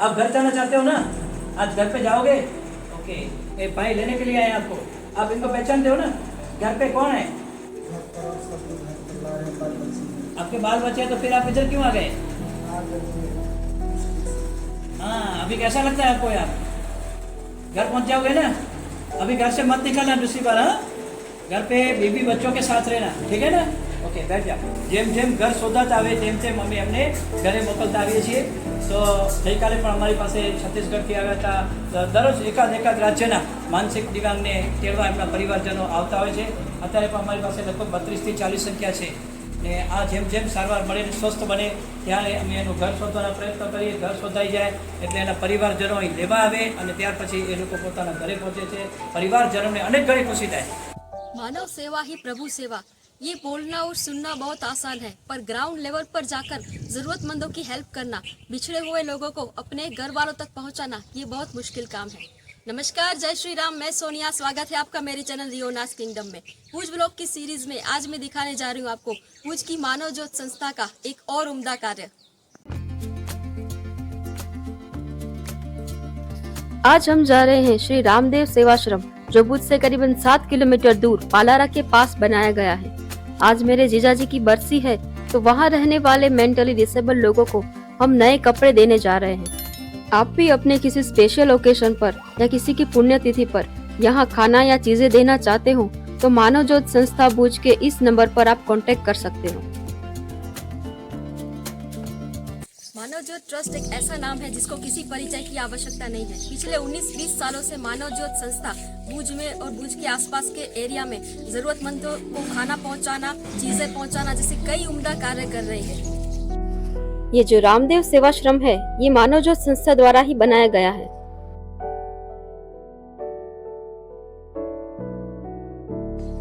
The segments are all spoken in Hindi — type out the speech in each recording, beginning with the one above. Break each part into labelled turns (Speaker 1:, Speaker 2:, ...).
Speaker 1: आप घर जाना चाहते हो ना? आज घर पे जाओगे? ओके, ये भाई लेने के लिए आए आपको। आप इनको पहचानते हो ना? घर पे कौन है? आपके बाल बच्चे हैं, तो फिर आप इधर क्यों आ गए? हाँ, अभी कैसा लगता है आपको यार? घर पहुंच जाओगे ना? अभी घर से मत निकलना दूसरी बार। हाँ, घर पे बीवी बच्चों के साथ रहना, ठीक है ना? ઓકે બેઠ જા. જેમ જેમ ઘર શોધાતા આવે તેમ તેમ અમે અમને ઘરે મોકલતા આવીએ છીએ. તો ગઈકાલે પણ અમારી પાસે છત્તીસગઢથી આવ્યા હતા. દરરોજ એકાદ રાજ્યના માનસિક દિવ્યાંગને તેડવા એમના પરિવારજનો આવતા હોય છે. અત્યારે પણ અમારી પાસે લગભગ 32થી 40 સંખ્યા છે. ને આ જેમ જેમ સારવાર મળે ને સ્વસ્થ બને ત્યારે અમે એનું ઘર શોધવાનો પ્રયત્ન કરીએ. ઘર શોધાઈ જાય એટલે એના પરિવારજનો અહીં લેવા આવે અને ત્યાર પછી એ લોકો પોતાના ઘરે પહોંચે છે. પરિવારજનોને અનેક ઘણી ખુશી થાય.
Speaker 2: मानव सेवा ही प्रभु सेवा, ये बोलना और सुनना बहुत आसान है, पर ग्राउंड लेवल पर जाकर जरूरतमंदों की हेल्प करना, बिछड़े हुए लोगों को अपने घर वालों तक पहुंचाना, ये बहुत मुश्किल काम है। नमस्कार, जय श्री राम, मैं सोनिया। स्वागत है आपका मेरे चैनल रियोनास किंगडम में। पूज ब्लॉग की सीरीज में आज मैं दिखाने जा रही हूँ आपको पूज की मानव ज्योत संस्था का एक और उम्दा कार्य। आज हम जा रहे हैं श्री रामदेव सेवाश्रम, जो भुज से करीबन 7 किलोमीटर दूर पालारा के पास बनाया गया है। आज मेरे जीजाजी की बरसी है, तो वहाँ रहने वाले मेंटली डिसेबल लोगों को हम नए कपड़े देने जा रहे हैं। आप भी अपने किसी स्पेशल ओकेशन पर या किसी की पुण्यतिथि पर यहाँ खाना या चीजें देना चाहते हो तो मानव ज्योत संस्था भुज के इस नंबर पर आप कांटेक्ट कर सकते हो। मानव ज्योत ट्रस्ट एक ऐसा नाम है जिसको किसी परिचय की आवश्यकता नहीं है। पिछले 19-20 सालों से मानव ज्योत संस्था भुज में और भुज के आसपास के एरिया में जरूरतमंदों को खाना पहुंचाना, चीजें पहुंचाना जैसे कई उम्दा कार्य कर रही है। ये जो रामदेव सेवाश्रम है, ये मानव ज्योत संस्था द्वारा ही बनाया गया है।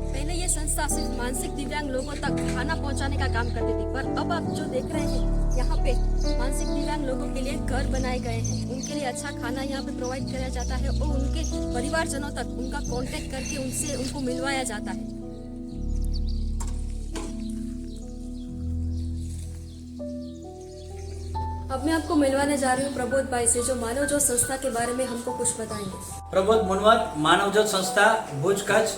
Speaker 2: पहले ये संस्था सिर्फ मानसिक दिव्यांग लोगों तक खाना पहुंचाने का काम करती थी, पर अब आप जो देख रहे हैं यहाँ पे मानसिक दिव्यांग लोगों के लिए घर बनाए गए हैं। उनके लिए अच्छा खाना यहाँ पे प्रोवाइड किया जाता है और उनके परिवारजनों तक उनका कांटेक्ट करके उनसे उनको मिलवाया जाता है। अब मैं आपको मिलवाने जा रही हूँ प्रबोध भाई से, जो मानव ज्योत संस्था के बारे में हमको कुछ बताएंगे।
Speaker 1: प्रबोध मुनवर, मानव ज्योत संस्था भुज कच्छ,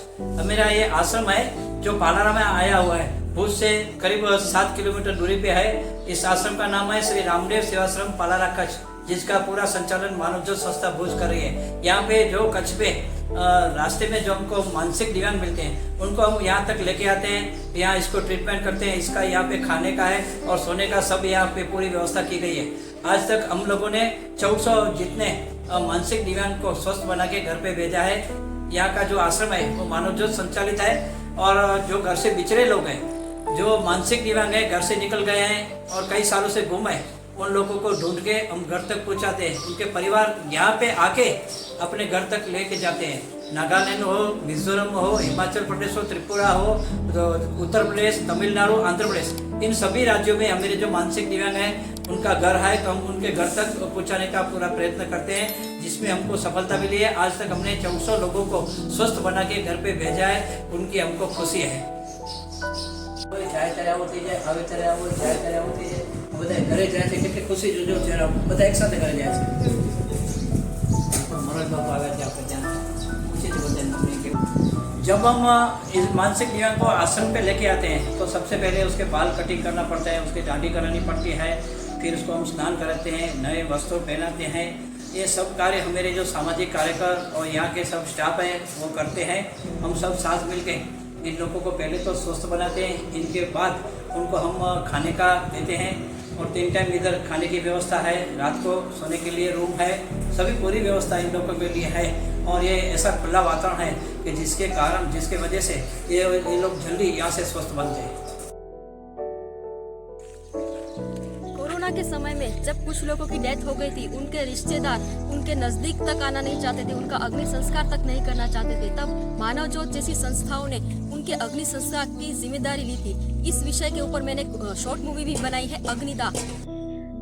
Speaker 1: मेरा ये आश्रम है जो पालारा में आया हुआ है। भुज से करीब 7 किलोमीटर दूरी पे है। इस आश्रम का नाम है श्री रामदेव सेवाश्रम पालारा कच्छ, जिसका पूरा संचालन मानव ज्योत संस्था भुज कर रही है। यहाँ पे जो कच्छ पे रास्ते में जो हमको मानसिक दिव्यांग मिलते हैं उनको हम यहाँ तक लेके आते हैं, यहाँ इसको ट्रीटमेंट करते हैं। इसका यहाँ पे खाने का है और सोने का सब यहाँ पे पूरी व्यवस्था की गई है। आज तक हम लोगों ने 1400 जितने मानसिक दिव्यांग को स्वस्थ बना के घर पे भेजा है। यहाँ का जो आश्रम है वो मानव ज्योत संचालित है और जो घर से बिछड़े लोग हैं, जो मानसिक दिव्यांग है, घर से निकल गए हैं और कई सालों से गुम है, उन लोगों को ढूंढ के हम घर तक पहुंचाते हैं। उनके परिवार यहाँ पे आके अपने घर तक लेके जाते हैं। नागालैंड हो, मिजोरम हो, हिमाचल प्रदेश हो, त्रिपुरा हो, तो उत्तर प्रदेश, तमिलनाडु, आंध्र प्रदेश, इन सभी राज्यों में हमारे जो मानसिक दिव्यांग हैं उनका घर है, तो हम उनके घर तक पहुंचाने का पूरा प्रयत्न करते हैं, जिसमें हमको सफलता मिली है। आज तक हमने 1400 लोगों को स्वस्थ बना के घर पे भेजा है। उनकी हमको खुशी है। જાય ત્યારે આવો થઈ જાય, આવે ત્યારે આવો, જાય ત્યારે આવો થઈ જાય। બધા ઘરે જાય છે, કેટલી ખુશી જોજો ત્યારે બધા એક સાથે ઘરે જાય છે। મનોજ બાપુ આવ્યા છે આપણે ત્યાં, खुशी से बोलते हैं। जब हम इस मानसिक दिव्यांग को आश्रम पे लेके आते हैं तो सबसे पहले उसके बाल कटिंग करना पड़ता है, उसकी दाढ़ी करानी पड़ती है, फिर उसको हम स्नान कराते हैं, नए वस्त्र पहनाते हैं। ये सब कार्य हमारे जो सामाजिक कार्यकर और यहाँ के सब स्टाफ हैं वो करते हैं। हम सब साथ मिलके इन लोगों को पहले तो स्वस्थ बनाते हैं, इनके बाद उनको हम खाने का देते हैं और 3 टाइम इधर खाने की व्यवस्था है, रात को सोने के लिए रूम है, सभी पूरी व्यवस्था इन लोगों के लिए है। और ये ऐसा खुला वातावरण है कि जिसके कारण, जिसके वजह से ये लोग जल्दी यहाँ से स्वस्थ बनते हैं।
Speaker 2: कोरोना के समय में जब कुछ लोगों की डेथ हो गई थी, उनके रिश्तेदार उनके नजदीक तक आना नहीं चाहते थे, उनका अग्नि संस्कार तक नहीं करना चाहते थे, तब मानव ज्योत जैसी संस्थाओं ने उनके अग्नि संस्कार की जिम्मेदारी ली थी। इस विषय के ऊपर मैंने शॉर्ट मूवी भी बनाई है, अग्निदाह,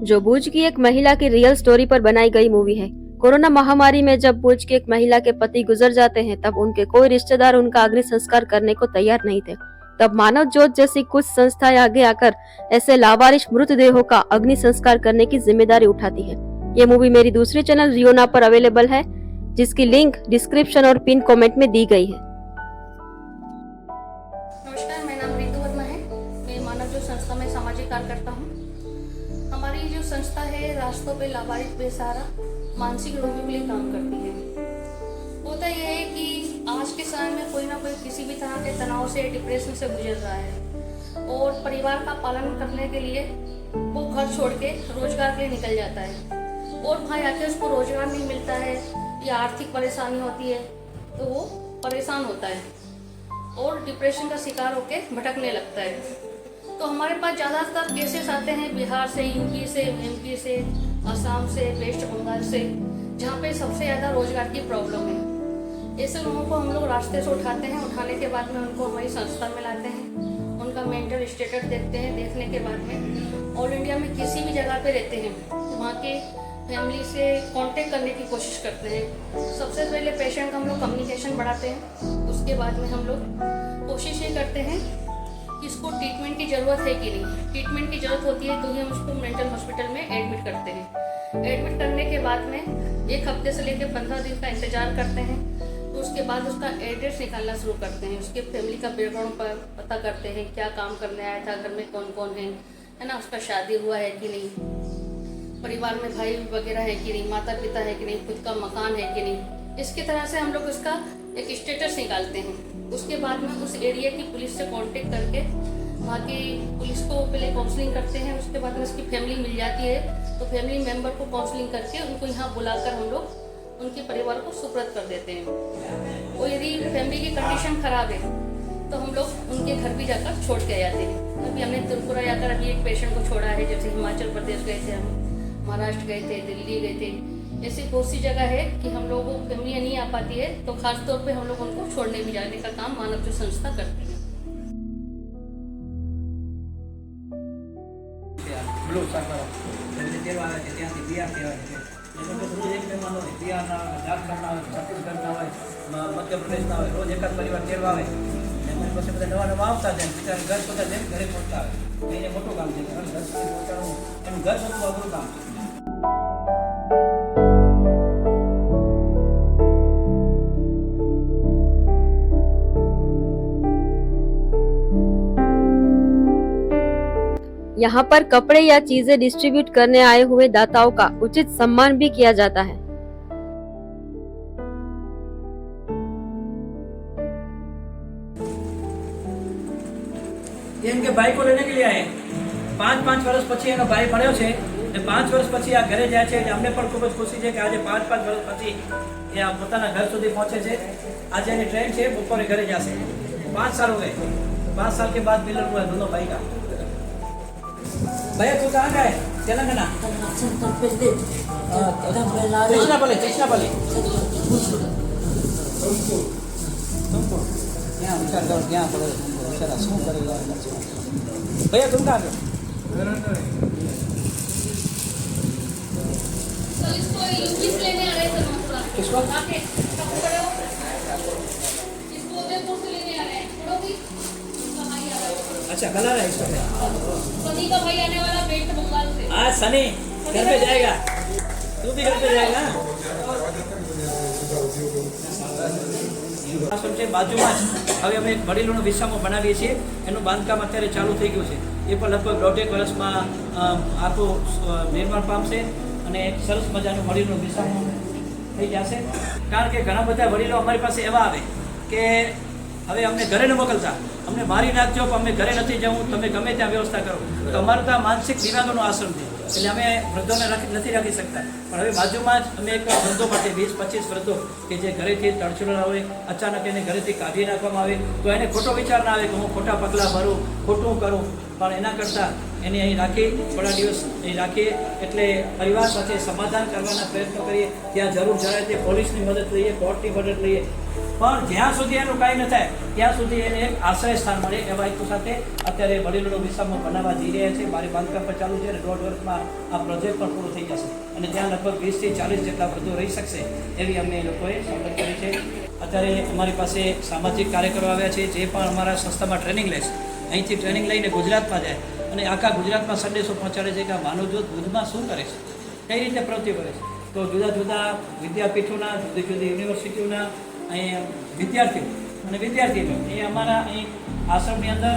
Speaker 2: जो भुज की एक महिला की रियल स्टोरी पर बनाई गई मूवी है। कोरोना महामारी में जब भुज की एक महिला के पति गुजर जाते हैं, तब उनके कोई रिश्तेदार उनका अग्नि संस्कार करने को तैयार नहीं थे। तब मानव ज्योत जैसी कुछ संस्थाएं आगे आकर ऐसे लावारिश मृतदेहों का अग्नि संस्कार करने की जिम्मेदारी उठाती है। ये मूवी मेरी दूसरी चैनल रियोना पर अवेलेबल है, जिसकी लिंक डिस्क्रिप्शन और पिन कमेंट में दी गई है।
Speaker 3: नमस्कार, मेरा नाम रितु वर्मा है। मैं मानव ज्योत संस्था में सामाजिक कार्य करता हूँ। हमारी जो संस्था है रास्तों पे लावारिस बेसहारा मानसिक रोगियों के लिए काम करती है। होता यह है कि आज के समय में कोई ना कोई किसी भी तरह के तनाव से, डिप्रेशन से गुजर रहा है और परिवार का पालन करने के लिए वो घर छोड़ के रोजगार के लिए निकल जाता है और वहाँ आके उसको रोजगार नहीं मिलता है या आर्थिक परेशानी होती है तो वो परेशान होता है और डिप्रेशन का शिकार होकर भटकने लगता है। तो हमारे पास ज़्यादातर केसेस आते हैं बिहार से, यूपी से, एमपी से, असम से, वेस्ट बंगाल से, जहाँ पे सबसे ज़्यादा रोजगार की प्रॉब्लम है। ऐसे लोगों को हम लोग रास्ते से उठाते हैं। उठाने के बाद में उनको हमारी संस्था में लाते हैं, उनका मेंटल स्टेटस देखते हैं। देखने के बाद में ऑल इंडिया में किसी भी जगह पे रहते हैं वहाँ के फैमिली से कांटेक्ट करने की कोशिश करते हैं। सबसे पहले पेशेंट का हम लोग कम्युनिकेशन बढ़ाते हैं। उसके बाद में हम लोग कोशिश ये करते हैं कि इसको ट्रीटमेंट की ज़रूरत है कि नहीं। ट्रीटमेंट की ज़रूरत होती है तो ही हम उसको मेंटल हॉस्पिटल में एडमिट करते हैं। एडमिट करने के बाद में 1 हफ्ते से लेकर 15 दिन का इंतज़ार करते हैं। तो उसके बाद उसका एड्रेस निकालना शुरू करते हैं। उसके फैमिली का बैकग्राउंड पर पता करते हैं, क्या काम करने आया था, घर में कौन कौन है ना, उसका शादी हुआ है कि नहीं, परिवार में भाई वगैरह है कि नहीं, माता पिता है कि नहीं, खुद का मकान है कि नहीं। इसकी तरह से हम लोग उसका एक स्टेटस निकालते हैं। उसके बाद में उस एरिया की पुलिस से कांटेक्ट करके वहाँ की पुलिस को पहले काउंसलिंग करते हैं। उसके बाद में उसकी फैमिली मिल जाती है तो फैमिली मेम्बर को काउंसलिंग करके उनको यहाँ बुलाकर हम लोग उनके परिवार को सुपुर्द कर देते हैं। और यदि फैमिली की कंडीशन खराब है तो हम लोग उनके घर भी जाकर छोड़ के आते हैं। अभी हमने त्रिपुरा जाकर अभी एक पेशेंट को छोड़ा है, जैसे हिमाचल प्रदेश गए थे, हम महाराष्ट्र गए थे, दिल्ली गए थे। ऐसी बहुत सी जगह है कि हम लोगों को फैमिली नहीं आ पाती है तो खास तौर पे हम लोग उनको छोड़ने भी जाने का काम मानव ज्योत संस्था करती है।
Speaker 1: मध्य प्रदेश रोज एक परिवार तेरवा आए પછી બધા નવા નવા આવતા જાય, બિચારા ઘર બધા જઈને ઘરે પહોંચતા આવે। એને મોટું કામ છે, ઘર સુધી પહોંચાડવું એનું ઘર બધું અઘરું કામ છે।
Speaker 2: यहाँ पर कपड़े या चीजें डिस्ट्रीब्यूट करने आए हुए दाताओं का उचित सम्मान भी किया जाता है।
Speaker 1: ये इनके भाई को लेने के लिए आए। 5 वर्ष પછી એનો ભાઈ મળ્યો છે અને 5 વર્ષ પછી આ ઘરે જાય છે। અમને પણ ખૂબ જ ખુશી છે કે આજે 5 વર્ષ પછી એ આ પોતાના ઘર સુધી પહોંચે છે। આજે એની ટ્રેન છે, બપોરે ઘરે જશે। 5 साल हो गए। 5 साल के बाद मिलन हुआ दोनों भाई का। भैया तू कहाँ गए? तेलंगाना। कृष्णापल्ली। तुमको यहाँ विचार करो, यहाँ पड़े बेचारा શું करेगा। भैया तुम कहाँ गए?
Speaker 3: तो इसको यूपी से लेने आ रहे थे मथुरा।
Speaker 1: किसको?
Speaker 3: इसको उदयपुर से लेने आ रहे हैं। पढ़ोगी? उसका भाई आ रहा है।
Speaker 1: अच्छा कल आ रहा है इसको।
Speaker 3: सनी का भाई आने वाला वेस्ट बंगाल से।
Speaker 1: आज सनी घर पे जाएगा, तू भी घर पे जाएगा। આશ્રમ છે બાજુમાં જ। હવે અમે એક વડીલોનો વિસામો બનાવીએ છીએ, એનું બાંધકામ અત્યારે ચાલુ થઈ ગયું છે। એ પણ લગભગ 1.5 વર્ષમાં આખું નિર્માણ પામશે અને એક સરસ મજાનું વડીલોનો વિસામો થઈ જશે। કારણ કે ઘણા બધા વડીલો અમારી પાસે એવા આવે કે હવે અમને ઘરે ન મોકલતા, અમને મારી નાખજો પણ અમે ઘરે નથી જવું, તમે ગમે ત્યાં વ્યવસ્થા કરો। તો અમારું તો માનસિક દિવ્યાંગોનો આશ્રમ છે એટલે અમે વૃદ્ધોને નથી રાખી શકતા। પણ હવે બાજુમાં જ અમે એક વૃદ્ધો માટે 20-25 વૃદ્ધો કે જે ઘરેથી તડછોડેલા હોય, અચાનક એને ઘરેથી કાઢી નાખવામાં આવે તો એને ખોટો વિચાર ના આવે કે હું ખોટા પગલાં ભરું, ખોટું કરું। પણ એના કરતાં એને અહીં રાખી થોડા દિવસ અહીં રાખીએ એટલે પરિવાર સાથે સમાધાન કરવાના પ્રયત્નો કરીએ। ત્યાં જરૂર જણાય તે પોલીસની મદદ લઈએ, કોર્ટની મદદ લઈએ। પણ જ્યાં સુધી એનું કાંઈ ન થાય ત્યાં સુધી એને એક આશ્રય સ્થાન મળે એવા હેતુ સાથે અત્યારે વડીલોનો વિસામો બનાવવા જઈ રહ્યા છે। મારી બાંધકામ પર ચાલુ છે અને 1.5 વર્ષમાં આ પ્રોજેક્ટ પણ પૂરો થઈ જશે અને ત્યાં લગભગ 20 થી 40 જેટલા વૃદ્ધો રહી શકશે એવી અમે એ લોકોએ સપોર્ટ કરી છે। અત્યારે અમારી પાસે સામાજિક કાર્યકરો આવ્યા છે જે પણ અમારા સંસ્થામાં ટ્રેનિંગ લેશે। અહીંથી ટ્રેનિંગ લઈને ગુજરાતમાં જાય અને આખા ગુજરાતમાં સંદેશો પહોંચાડે છે કે આ માનવ જ્યોત ભુજમાં શું કરે છે। કઈ રીતે પ્રવૃત્તિ કરે છે. તો જુદા જુદા વિદ્યાપીઠોના જુદી જુદી યુનિવર્સિટીઓના અહીં વિદ્યાર્થીઓ અને વિદ્યાર્થીઓ એ અમારા અહીં આશ્રમની અંદર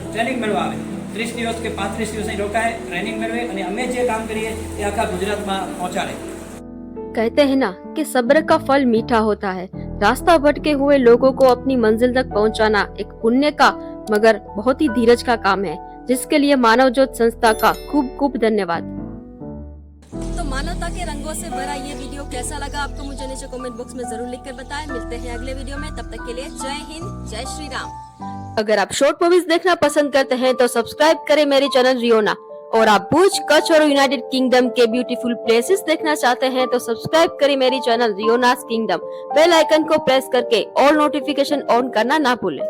Speaker 1: ટ્રેનિંગ મેળવવા આવે. 30 દિવસ કે 35 દિવસ અહીં રોકાય, ટ્રેનિંગ મેળવે અને અમે જે કામ કરીએ એ આખા ગુજરાતમાં પહોંચાડે.
Speaker 2: कहते हैं ना कि सब्र का फल मीठा होता है। रास्ता भटके हुए लोगों को अपनी मंजिल तक पहुंचाना एक पुण्य का मगर बहुत ही धीरज का काम है, जिसके लिए मानव ज्योत संस्था का खूब खूब धन्यवाद। तो मानवता के रंगों से भरा ये वीडियो कैसा लगा आपको मुझे नीचे कमेंट बॉक्स में जरूर लिखकर बताएं। मिलते हैं अगले वीडियो में, तब तक के लिए जय हिंद, जय श्री राम। अगर आप शॉर्ट मूवीज देखना पसंद करते हैं तो सब्सक्राइब करें मेरी चैनल रियोना, और आप भुज, कच्छ और यूनाइटेड किंगडम के ब्यूटीफुल प्लेसेस देखना चाहते हैं तो सब्सक्राइब करें मेरी चैनल रियोनास किंगडम। बेल आइकन को प्रेस करके ऑल नोटिफिकेशन ऑन करना ना भूलें।